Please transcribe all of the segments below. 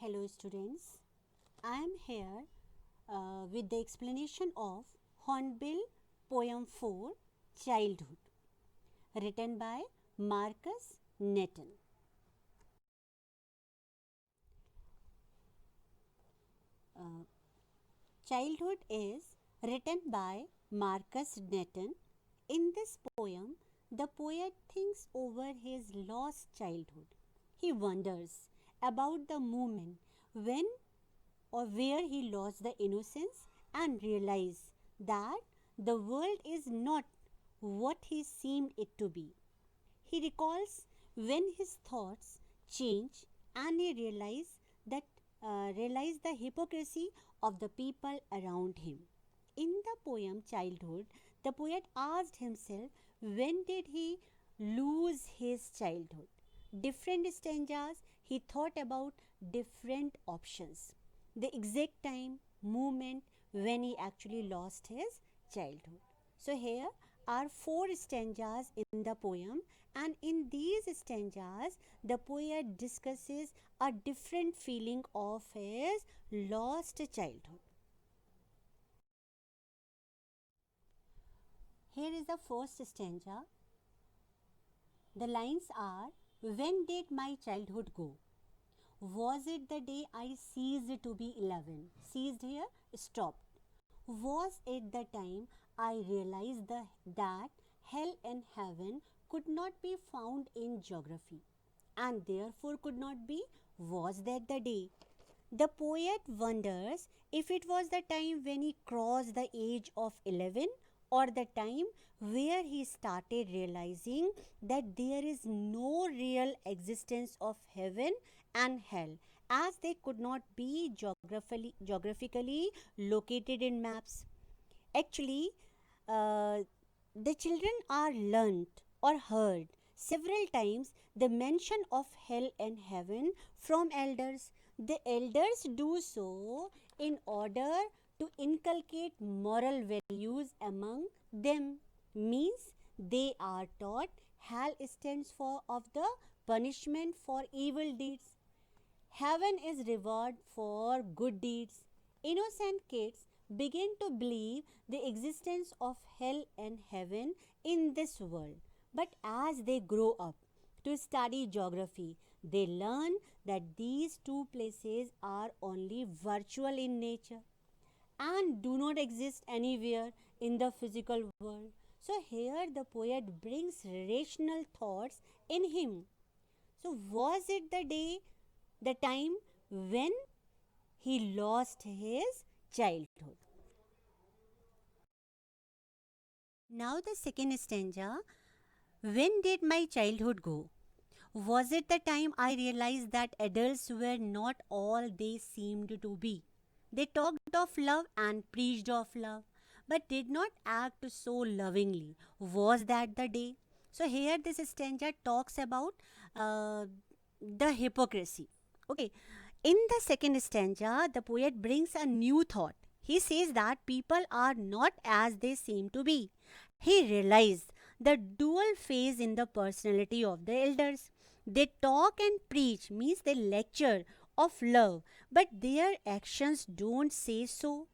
Hello students, I am here with the explanation of Hornbill Poem 4 Childhood, written by Marcus Netton. Childhood is written by Marcus Netton. In this poem, the poet thinks over his lost childhood. He wonders about the moment when or where he lost the innocence and realized that the world is not what he seemed it to be. He recalls when his thoughts change and he realized the hypocrisy of the people around him. In the poem Childhood, the poet asked himself, when did he lose his childhood? Different stanzas, he thought about different options. The exact time, moment when he actually lost his childhood. So here are 4 stanzas in the poem, and in these stanzas the poet discusses a different feeling of his lost childhood. Here is the first stanza. The lines are, when did my childhood go? Was it the day I ceased to be 11? Ceased here, stopped. Was it the time I realized that hell and heaven could not be found in geography and therefore could not be? Was that the day? The poet wonders if it was the time when he crossed the age of 11 or the time where he started realizing that there is no real existence of heaven and hell, as they could not be geographically located in maps. Actually, the children are learnt or heard several times the mention of hell and heaven from elders. The elders do so in order to inculcate moral values among them. Means they are taught hell stands for of the punishment for evil deeds. Heaven is reward for good deeds. Innocent kids begin to believe the existence of hell and heaven in this world. But as they grow up to study geography, they learn that these two places are only virtual in nature and do not exist anywhere in the physical world. So here the poet brings rational thoughts in him. So was it the time when he lost his childhood? Now the second stanza, when did my childhood go? Was it the time I realized that adults were not all they seemed to be? They talked of love and preached of love, but did not act so lovingly. Was that the day? So here this stanza talks about the hypocrisy. Okay. In the second stanza, the poet brings a new thought. He says that people are not as they seem to be. He realized the dual phase in the personality of the elders. They talk and preach, means they lecture of love, but their actions don't say so.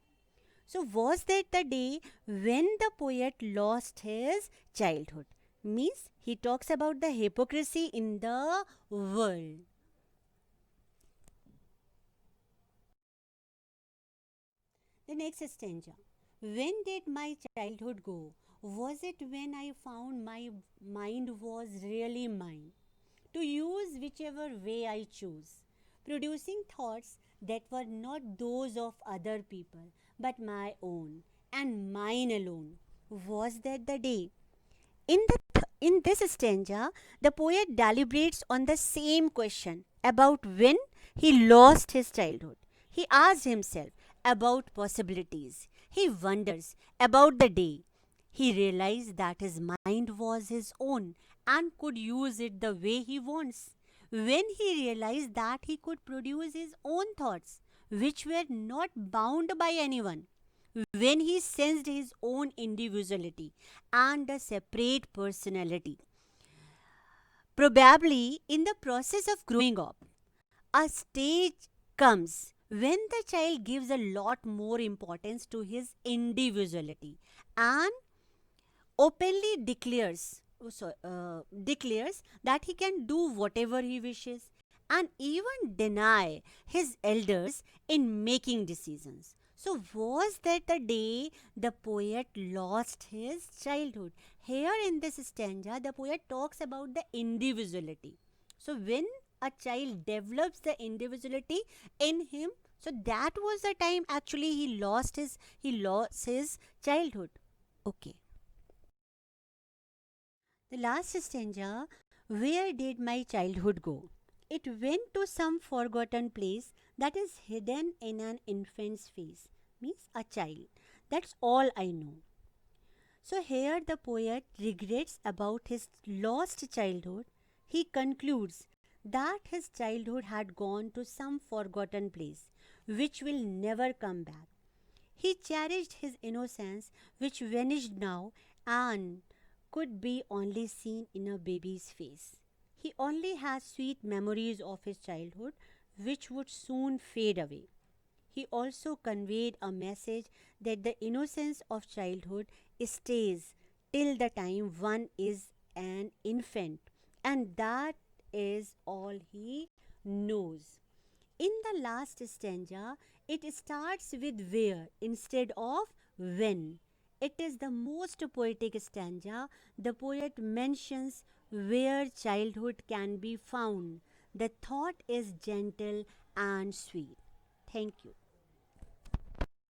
So was that the day when the poet lost his childhood? Means he talks about the hypocrisy in the world. The next stanza. When did my childhood go? Was it when I found my mind was really mine? To use whichever way I choose, producing thoughts that were not those of other people, but my own and mine alone. Was that the day? In this stanza, the poet deliberates on the same question about when he lost his childhood. He asks himself about possibilities. He wonders about the day he realized that his mind was his own and could use it the way he wants. When he realized that he could produce his own thoughts, which were not bound by anyone, when he sensed his own individuality and a separate personality. Probably in the process of growing up, a stage comes when the child gives a lot more importance to his individuality and openly declares that he can do whatever he wishes and even deny his elders in making decisions. So was that the day the poet lost his childhood? Here in this stanza, the poet talks about the individuality. So when a child develops the individuality in him, so that was the time actually he lost his childhood. Okay. The last stanza, where did my childhood go? It went to some forgotten place that is hidden in an infant's face, means a child. That's all I know. So here the poet regrets about his lost childhood. He concludes that his childhood had gone to some forgotten place which will never come back. He cherished his innocence, which vanished now and could be only seen in a baby's face. He only has sweet memories of his childhood, which would soon fade away. He also conveyed a message that the innocence of childhood stays till the time one is an infant, and that is all he knows. In the last stanza, it starts with where instead of when. It is the most poetic stanza. The poet mentions where childhood can be found. The thought is gentle and sweet. Thank you.